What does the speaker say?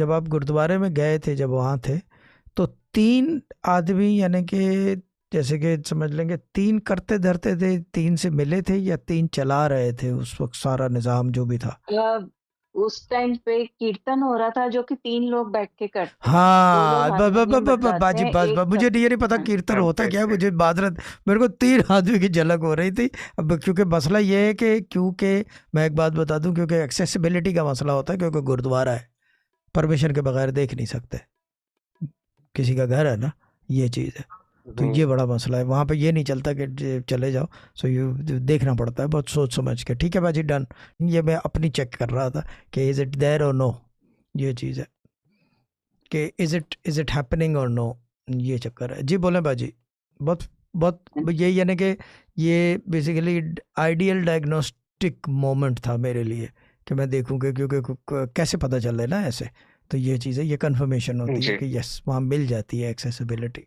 जब आप गुरुद्वारे में गए थे, जब वहाँ थे, तो 3 आदमी, यानी कि जैसे कि समझ लेंगे 3 करते धरते थे, 3 से मिले थे, या 3 चला रहे थे उस वक़्त सारा निज़ाम जो भी था? उस टाइम पे कीर्तन हो रहा था जो कि 3 लोग बैठ के करते हैं। 2 लोग हाँ, ब ब ब हारमोनियम ब ब बजाते बाजी हैं, बस एक ब मुझे तब ये नहीं पता हाँ, कीर्तन होता क्या है, परफेक्ट। मुझे माज़रत, मेरे को 3 आदमी की झलक हो रही थी। अब क्योंकि मसला ये है कि क्योंकि मैं एक बात बता दूँ, क्योंकि एक्सेसिबिलिटी का मसला होता है, क्योंकि गुरुद्वारा है, परमिशन के बगैर देख नहीं सकते। किसी का घर है ना, ये चीज़ है। तो ये बड़ा मसला है वहाँ पे, ये नहीं चलता कि चले जाओ। सो यू देखना पड़ता है बहुत सोच समझ के। ठीक है बाजी, डन। ये मैं अपनी चेक कर रहा था कि इज़ इट देयर और नो, ये चीज़ है कि इज़ इट हैपनिंग और नो, ये चक्कर है। जी बोलें बाजी। बहुत बहुत यही, यानी कि ये बेसिकली आइडियल डायग्नोस्टिक मोमेंट था मेरे लिए कि मैं देखूं कि क्योंकि कैसे पता चले ना ऐसे। तो ये चीज़ है, ये कंफर्मेशन होती है जी। कि यस वहाँ मिल जाती है एक्सेसिबिलिटी।